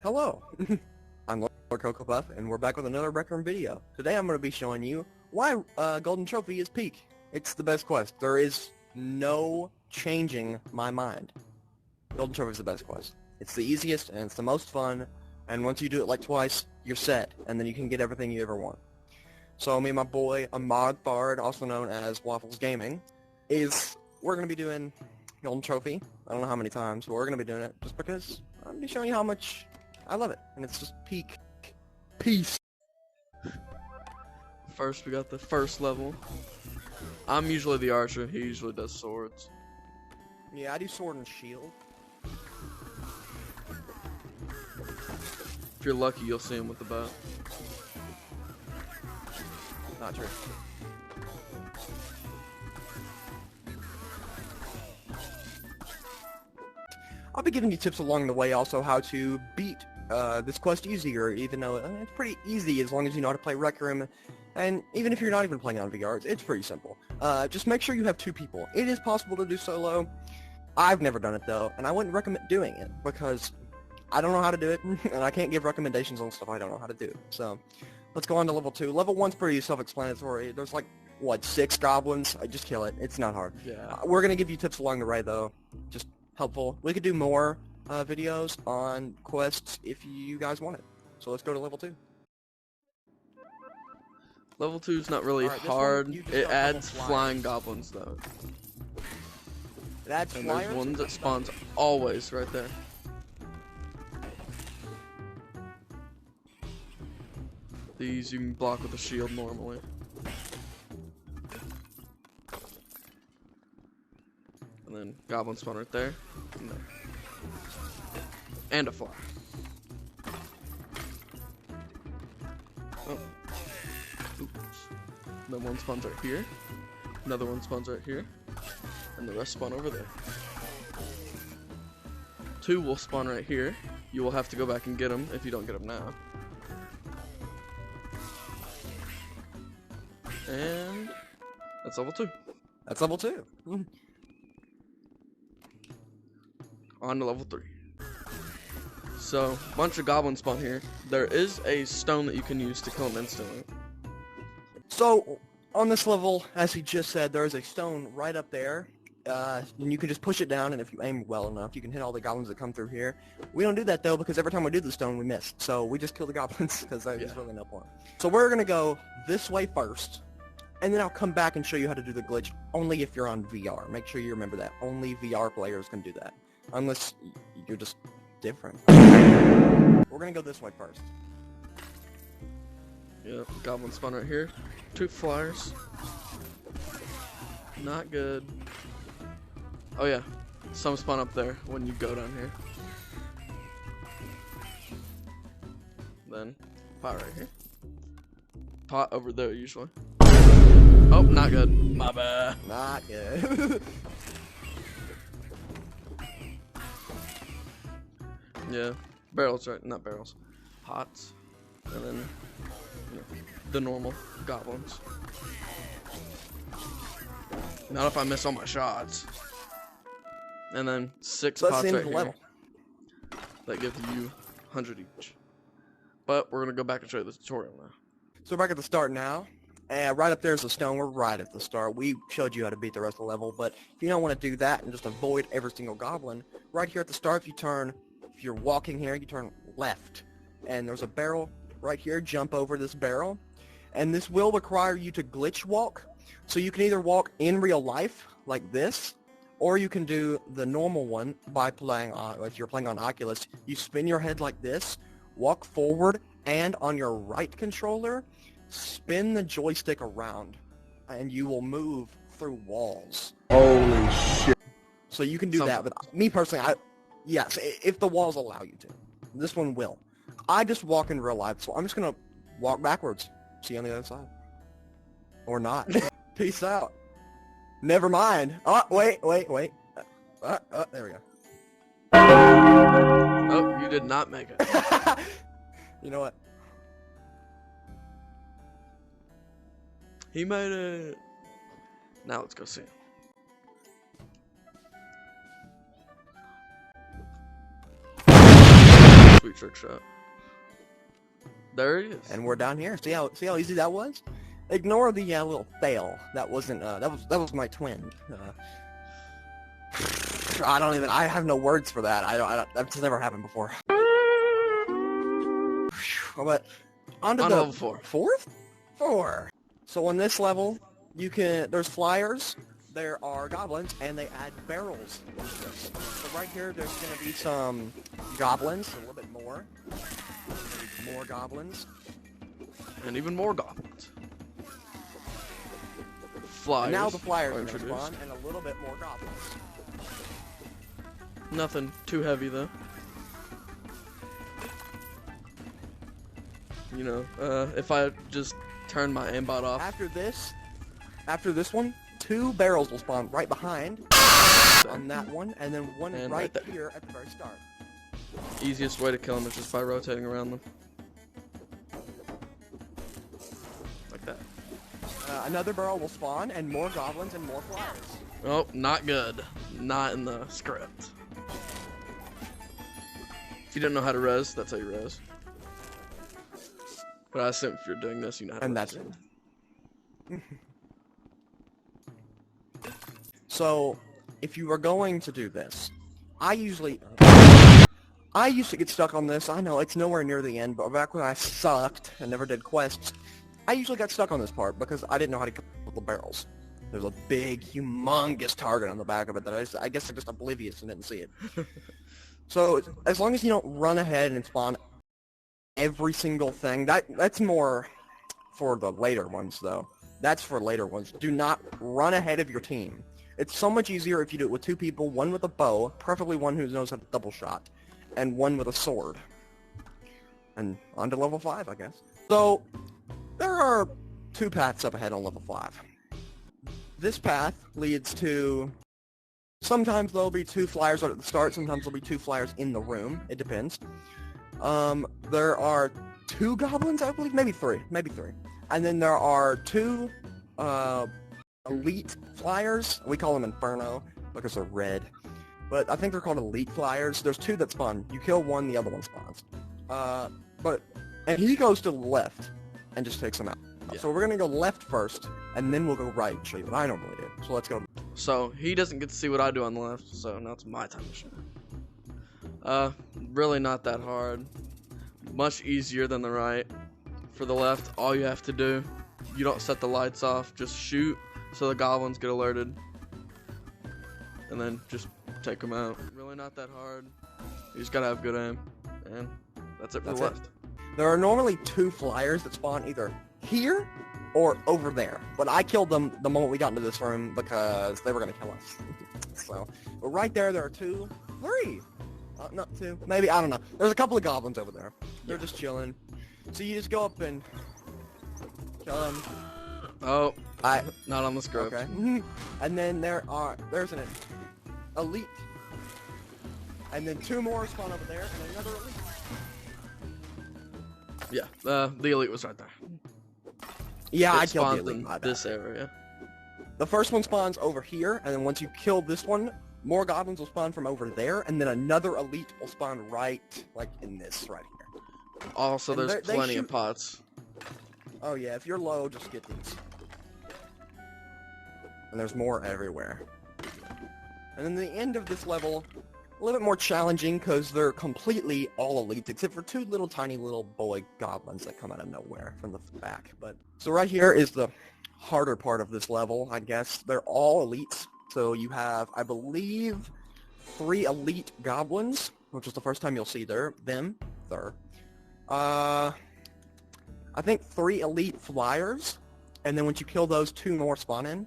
Hello, I'm Lord Cocoa Puff, and we're back with another Rec Room video. Today I'm going to be showing you why Golden Trophy is peak. It's the best quest. There is no changing my mind. Golden Trophy is the best quest. It's the easiest, and it's the most fun, and once you do it like twice, you're set, and then you can get everything you ever want. So me and my boy, Ahmad Fard, also known as Waffles Gaming, we're going to be doing Golden Trophy. I don't know how many times, but we're going to be doing it just because I'm going to be showing you how much I love it, and it's just peak. Peace. First, we got the first level. I'm usually the archer. He usually does swords. Yeah, I do sword and shield. If you're lucky, you'll see him with the bow. Not true. I'll be giving you tips along the way also how to beat this quest easier, even though it's pretty easy as long as you know how to play Rec Room. And even if you're not even playing on VR, it's pretty simple. Just make sure you have two people. It is possible to do solo. I've never done it though, and I wouldn't recommend doing it because I don't know how to do it, and I can't give recommendations on stuff I don't know how to do. So let's go on to level 2. Level 1's pretty self-explanatory. There's like, what, 6 goblins? I just kill it. It's not hard. Yeah. We're going to give you tips along the way though. Just helpful. We could do more videos on quests if you guys want it. So let's go to level 2. Level 2 is not really Alright, this one, hard. you just It got double adds flyers. flying goblins though. That's And flyers. there's one that spawns always right there. These you can block with a shield normally. And then goblin spawn right there. And there. And a fly. Oh. Oops. Then one spawns right here. Another one spawns right here. And the rest spawn over there. 2 will spawn right here. You will have to go back and get them if you don't get them now. And that's level 2. That's level 2. On to level 3. So, bunch of goblins spawn here. There is a stone that you can use to kill them instantly. So, on this level, as he just said, there is a stone right up there. And you can just push it down, and if you aim well enough, you can hit all the goblins that come through here. We don't do that, though, because every time we do the stone, we miss. So we just kill the goblins, because there's really no point. So we're going to go this way first, and then I'll come back and show you how to do the glitch, only if you're on VR. Make sure you remember that. Only VR players can do that, unless you're just different. We're going to go this way first. Yep, goblin spawn right here. 2 flyers. Not good. Oh yeah, some spawn up there when you go down here. Then, pot right here. Pot over there usually. Oh, not good. My bad. Not good. Yeah, barrels right, not barrels. Pots. And then, you know, the normal goblins. Not if I miss all my shots. And then 6 So that's pots the end right of the here. level. That give you 100 each. But we're gonna go back and show you the tutorial now. So we're back at the start now. And right up there is the stone. We're right at the start. We showed you how to beat the rest of the level, but if you don't want to do that and just avoid every single goblin, right here at the start, if you're walking here, you turn left. And there's a barrel right here. Jump over this barrel. And this will require you to glitch walk. So you can either walk in real life, like this, or you can do the normal one by playing on, if you're playing on Oculus, you spin your head like this, walk forward, and on your right controller, spin the joystick around, and you will move through walls. Holy shit. So you can do that, but me personally, yes, if the walls allow you to. This one will. I just walk in real life, so I'm just going to walk backwards. See you on the other side. Or not. Peace out. Never mind. Oh, wait. There we go. Oh, you did not make it. You know what? He made it. Now let's go see him. Sweet trick shot. There he is. And we're down here. See how easy that was? Ignore the little fail. That wasn't that was my twin. I have no words for that. That's never happened before. But on to level 4. Four. So on this level, there's flyers, there are goblins, and they add barrels. So right here, there's going to be some goblins, a little bit more. More goblins. And even more goblins. Flyers. And now the flyers are are going to introduced. spawn, and a little bit more goblins. Nothing too heavy though. You know, if I just turn my aimbot off. After this one, 2 barrels will spawn right behind on that one, and then one And right right there. here at the very start. Easiest way to kill them is just by rotating around them. Like that. Another barrel will spawn, and more goblins and more flyers. Oh, not good. Not in the script. If you don't know how to res, that's how you res. But I assume if you're doing this, you know how to And res. that's it. So, if you are going to do this, I used to get stuck on this. I know it's nowhere near the end, but back when I sucked and never did quests, I usually got stuck on this part because I didn't know how to kill the barrels. There's a big, humongous target on the back of it that I guess I'm just oblivious and didn't see it. So, as long as you don't run ahead and spawn every single thing, that's more for the later ones, though. That's for later ones. Do not run ahead of your team. It's so much easier if you do it with 2 people, one with a bow, preferably one who knows how to double shot, and one with a sword. And on to level 5, I guess. So, there are 2 paths up ahead on level 5. This path leads to... Sometimes there'll be 2 flyers right at the start, sometimes there'll be 2 flyers in the room. It depends. There are 2 goblins, I believe? Maybe 3. And then there are 2, elite flyers. We call them Inferno because they're red. But I think they're called elite flyers. There's 2 that spawn. You kill one, the other one spawns. And he goes to the left and just takes them out. Yeah. So we're going to go left first, and then we'll go right and show you what I normally do. So let's go. So, he doesn't get to see what I do on the left, so now it's my time to show. Really not that hard. Much easier than the right. For the left, all you have to do, you don't set the lights off, just shoot so the goblins get alerted. And then just take them out. Really not that hard. You just gotta have good aim. And that's it for the left. There are normally 2 flyers that spawn either here or over there. But I killed them the moment we got into this room because they were going to kill us. So, but right there are 2, 3. Not 2. Maybe, I don't know. There's a couple of goblins over there. They're just chilling. So you just go up and kill them. Oh, not on the script. Okay. And then there's an elite. And then 2 more spawn over there and another elite. Yeah, the elite was right there. Yeah, I It killed the spawns elite. in My bad. this area. The first one spawns over here, and then once you kill this one, more goblins will spawn from over there, and then another elite will spawn right, like, in this right here. Also, And there's they plenty of shoot- pots. Oh yeah, if you're low, just get these. And there's more everywhere. And then the end of this level, a little bit more challenging, because they're completely all elites, except for 2 little tiny little boy goblins that come out of nowhere from the back. But so right here is the harder part of this level, I guess. They're all elites. So you have, I believe, 3 elite goblins, which is the first time you'll see them. I think 3 elite flyers, and then once you kill those, 2 more spawn in.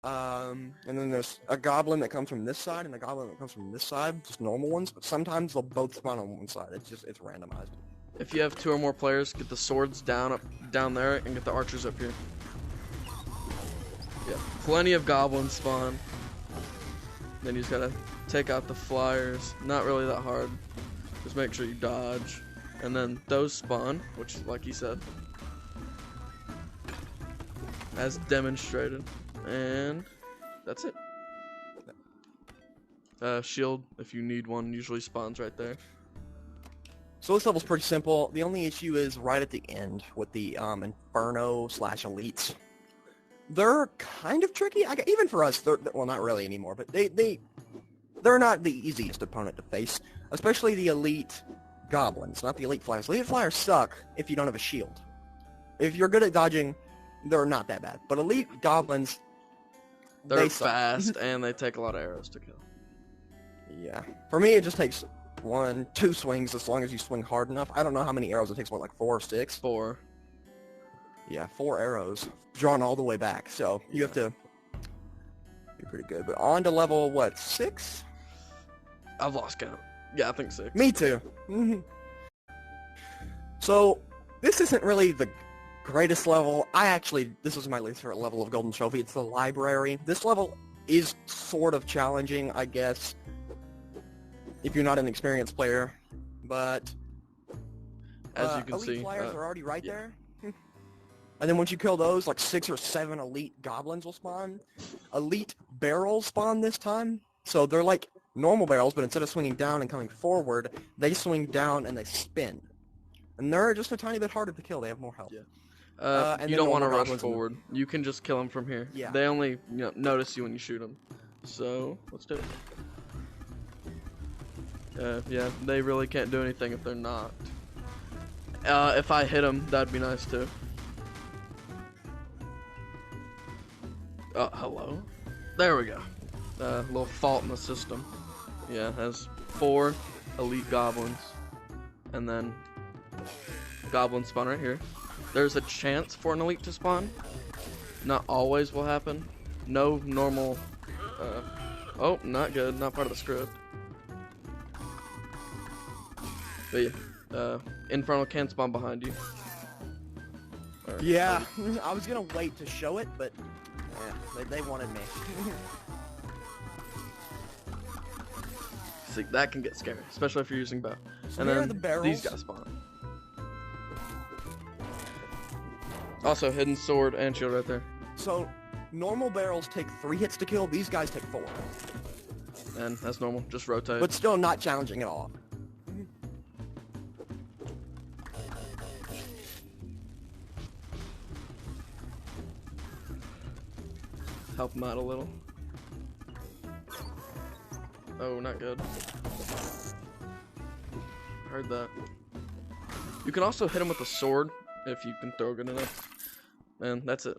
And then there's a goblin that comes from this side and a goblin that comes from this side, just normal ones, but sometimes they'll both spawn on one side. It's randomized. If you have 2 or more players, get the swords down there and get the archers up here. Yeah, plenty of goblins spawn. Then you just gotta take out the flyers. Not really that hard. Just make sure you dodge. And then those spawn, which, like he said, as demonstrated. And that's it. Shield, if you need one, usually spawns right there. So this level's pretty simple. The only issue is right at the end with the Inferno/Elites. They're kind of tricky. Even for us, well, not really anymore, but they're not the easiest opponent to face, especially the Elite Goblins, not the Elite Flyers. Elite Flyers suck if you don't have a shield. If you're good at dodging, they're not that bad. But Elite Goblins, They're they suck. fast and they take a lot of arrows to kill. Yeah. For me, it just takes 1-2 swings as long as you swing hard enough. I don't know how many arrows it takes, what, like 4 or 6? 4. Yeah, 4 arrows drawn all the way back. So you have to be pretty good. But on to level, what, 6? I've lost count. Yeah, I think 6. Me too. So this isn't really the greatest level. This was my least favorite level of Golden Trophy. It's the library. This level is sort of challenging, I guess, if you're not an experienced player. But As you can Elite see, Flyers are already right yeah. there. And then once you kill those, like 6 or 7 Elite Goblins will spawn. Elite Barrels spawn this time. So they're like normal barrels, but instead of swinging down and coming forward, they swing down and they spin. And they're just a tiny bit harder to kill. They have more health. Yeah. And You then don't want to normal rush goblins forward. You can just kill them from here. Yeah. They only notice you when you shoot them. So, let's do it. Yeah, they really can't do anything if they're not. If I hit them, that'd be nice too. Hello? There we go. Little fault in the system. Yeah, has 4 elite goblins. And then goblin spawn right here. There's a chance for an elite to spawn. Not always will happen. No normal... oh, not good. Not part of the script. But yeah, Infernal can spawn behind you. Yeah, I was gonna wait to show it, but they wanted me. See, that can get scary, especially if you're using bow. So And here are then the barrels. these guys spawn. Also, hidden sword and shield right there. So normal barrels take 3 hits to kill. These guys take 4, And that's normal. Just rotate. but still not challenging at all. Help them out a little. Oh, not good. Heard that. You can also hit him with a sword if you can throw good enough. And that's it.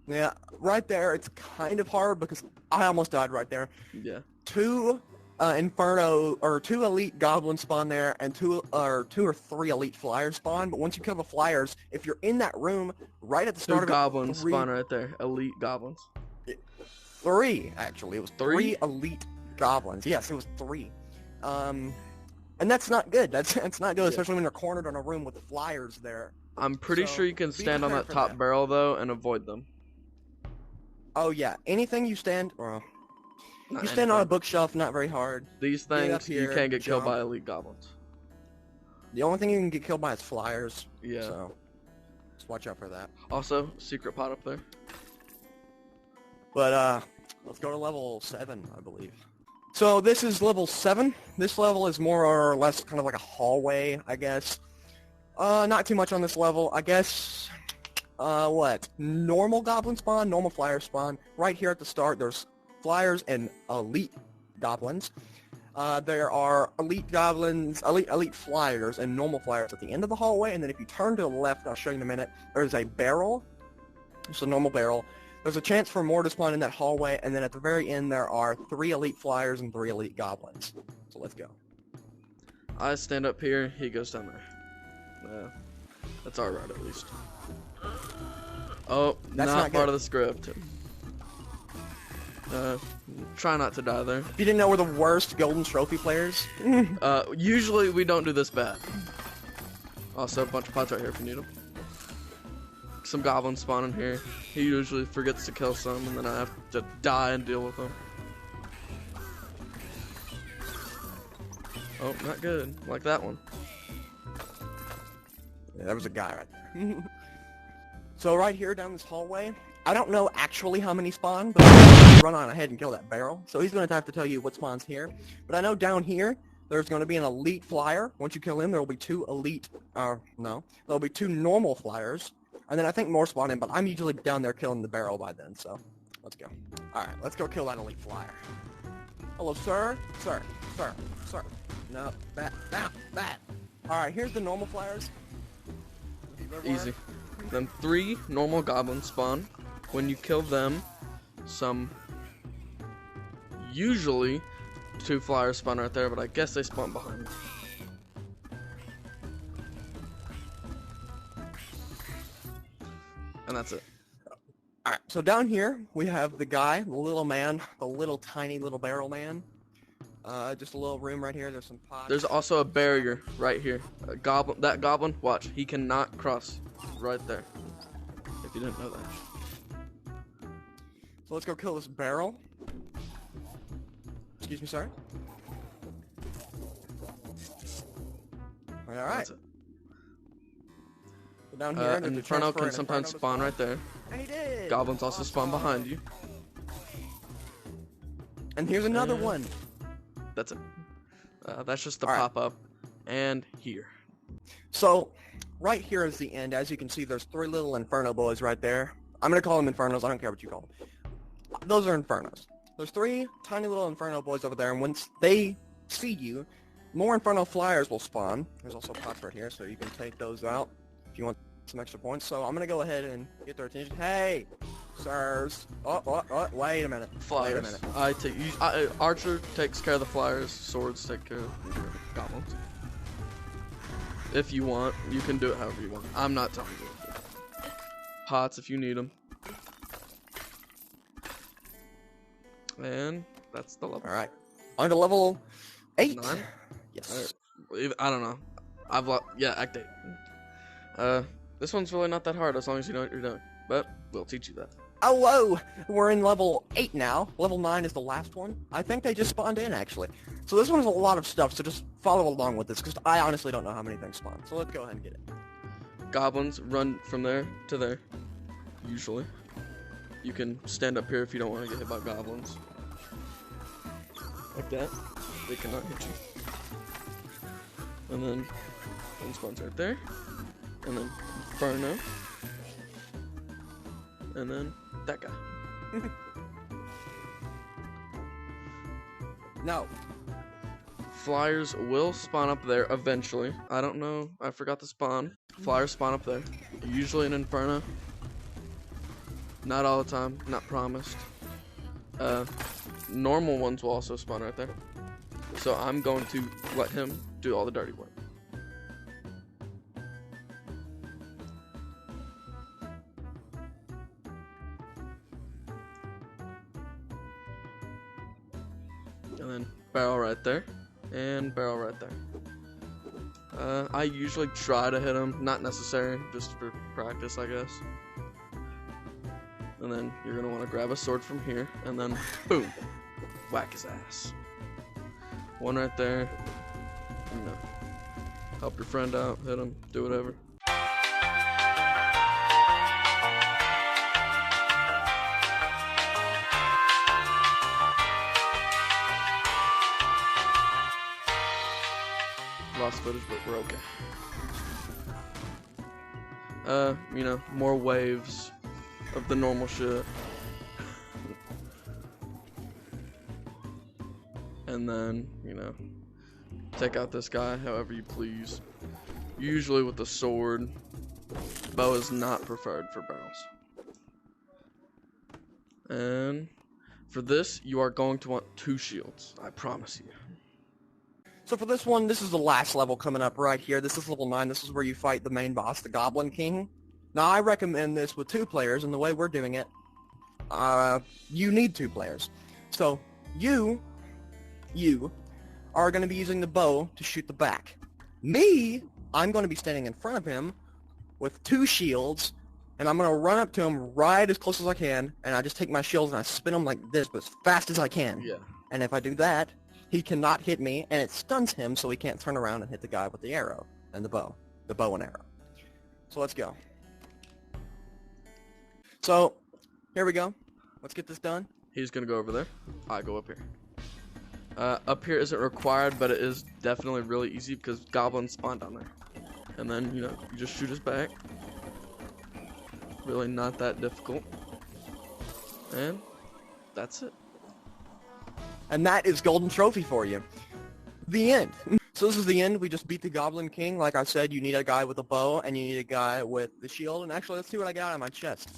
Yeah, right there, it's kind of hard because I almost died right there. Yeah. 2 Inferno, or 2 Elite Goblins spawn there, and 2 or 3 Elite Flyers spawn, but once you kill the Flyers, if you're in that room right at the 2 start of goblins it, spawn right there. Elite goblins. 3, actually. It was 3 Three? Elite Goblins. Yes, it was 3. And that's not good. That's not good, especially when you're cornered in a room with Flyers there. I'm pretty So, sure you can be stand on prepared that for top that. barrel, though, and avoid them. Oh, yeah. Anything you stand... Well, Not you stand on a anything. bookshelf, not very hard. These Get up things, you here, can't get killed jump. by elite goblins. The only thing you can get killed by is Flyers. Yeah. So, just watch out for that. Also, secret pot up there. But, let's go to level 7, I believe. So, this is level 7. This level is more or less kind of like a hallway, I guess. Not too much on this level. I guess, what? Normal Goblin spawn, normal Flyer spawn. Right here at the start, there's Flyers and Elite Goblins. There are Elite Goblins, Elite Flyers, and normal Flyers at the end of the hallway. And then if you turn to the left, I'll show you in a minute, there's a barrel. It's a normal barrel. There's a chance for more to spawn in that hallway, and then at the very end there are 3 Elite Flyers and 3 Elite Goblins. So let's go. I stand up here, he goes down there. That's alright at least. Oh, That's not not part good. of the script. Try not to die there. If you didn't know we're the worst Golden Trophy players, Usually we don't do this bad. Also, a bunch of pots right here if you need them. Some goblins spawn in here. He usually forgets to kill some, and then I have to die and deal with them. Oh, not good. Like that one. yeah, there was a guy right there. So right here down this hallway, I don't know actually how many spawn, but I'm gonna run on ahead and kill that barrel. So he's going to have to tell you what spawns here. But I know down here, there's going to be an elite flyer. Once you kill him, there will be two elite, no, there'll be two normal flyers. And then I think more spawn in, but I'm usually down there killing the barrel by then, so let's go. Alright, let's go kill that elite flyer. Hello, sir? Sir. No, that. Alright, here's the normal flyers. Easy. Then 3 normal goblins spawn. When you kill them, usually 2 flyers spawn right there, but I guess they spawn behind me. And that's it. Alright, so down here we have the guy, the little man, the little tiny little barrel man. Just a little room right here. There's some pots. There's also a barrier right here. A goblin. That goblin, watch, he cannot cross right there. If you didn't know that. So let's go kill this barrel. Excuse me, sorry. Alright. That's it. So down here, there's a Inferno transfer can and sometimes Inferno spawn right there. And he did. Goblins also spawn behind you. And here's another And- one. That's it. That's just the All right. pop-up. And here. So, right here is the end. As you can see, there's 3 little Inferno boys right there. I'm going to call them Infernos. I don't care what you call them. Those are Infernos. There's 3 tiny little Inferno boys over there, and once they see you, more Inferno flyers will spawn. There's also pots right here, so you can take those out if you want some extra points. So I'm going to go ahead and get their attention. Hey, sirs. Oh, wait a minute. Flyers. Wait a minute. Archer takes care of the flyers. Swords take care of the goblins. If you want, you can do it however you want. I'm not telling you what to do. Pots if you need them. And that's the level. All right. On to level 8. 9? Yes. I don't know. Yeah, Act 8. This one's really not that hard as long as you know what you're doing. But we'll teach you that. Oh, whoa! We're in level 8 now. Level 9 is the last one. I think they just spawned in, actually. So this one has a lot of stuff, so just follow along with this, because I honestly don't know how many things spawn. So let's go ahead and get it. Goblins run from there to there. Usually. You can stand up here if you don't want to get hit by goblins. Like that. They cannot hit you. And then one spawns right there. And then Inferno. And then that guy. No. Flyers will spawn up there eventually. I don't know. I forgot to spawn. Flyers spawn up there. Usually an Inferno. Not all the time. Not promised. Normal ones will also spawn right there. So I'm going to let him do all the dirty work. And then barrel right there, and barrel right there. I usually try to hit him, not necessary, just for practice, I guess. And then you're gonna want to grab a sword from here, and then boom, whack his ass. One right there. You know, help your friend out, hit him, do whatever. Lost footage, but we're okay. You know, more waves of the normal shit. And then, you know, take out this guy however you please. Usually with a sword. Bow is not preferred for barrels. And for this, you are going to want 2 shields. I promise you. So for this one, this is the last level coming up right here. This is level 9. This is where you fight the main boss, the Goblin King. Now, I recommend this with 2 players, and the way we're doing it, you need 2 players. So, you are going to be using the bow to shoot the back. Me, I'm going to be standing in front of him with 2 shields, and I'm going to run up to him right as close as I can, and I just take my shields and I spin them like this, but as fast as I can. Yeah. And if I do that, he cannot hit me, and it stuns him, so he can't turn around and hit the guy with the arrow and the bow and arrow. So let's go. So, here we go. Let's get this done. He's gonna go over there. I go up here. Up here isn't required, but it is definitely really easy because goblins spawn down there. And then, you just shoot us back. Really not that difficult. And that's it. And that is Golden Trophy for you. The end. So this is the end. We just beat the Goblin King. Like I said, you need a guy with a bow, and you need a guy with the shield. And actually, let's see what I got on my chest.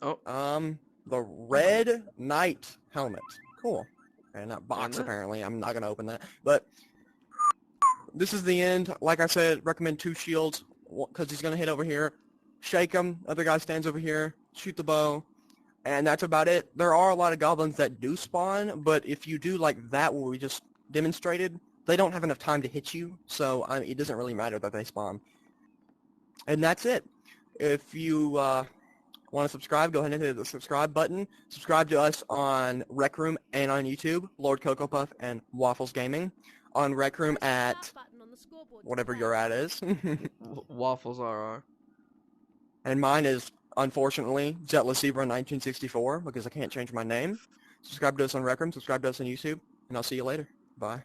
Oh. The Red Knight helmet. Cool. And that box, that? apparently. I'm not going to open that. But this is the end. Like I said, recommend 2 shields, because he's going to hit over here. Shake him. Other guy stands over here. Shoot the bow. And that's about it. There are a lot of goblins that do spawn, but if you do like that where we just demonstrated, they don't have enough time to hit you, so it doesn't really matter that they spawn. And that's it. If you want to subscribe, go ahead and hit the subscribe button. Subscribe to us on Rec Room and on YouTube, Lord Cocoa Puff and Waffles Gaming. On Rec Room at whatever your ad is. Waffles RR. And mine is, unfortunately, Zetless Zebra 1964, because I can't change my name. Subscribe to us on Rec Room, subscribe to us on YouTube, and I'll see you later. Bye.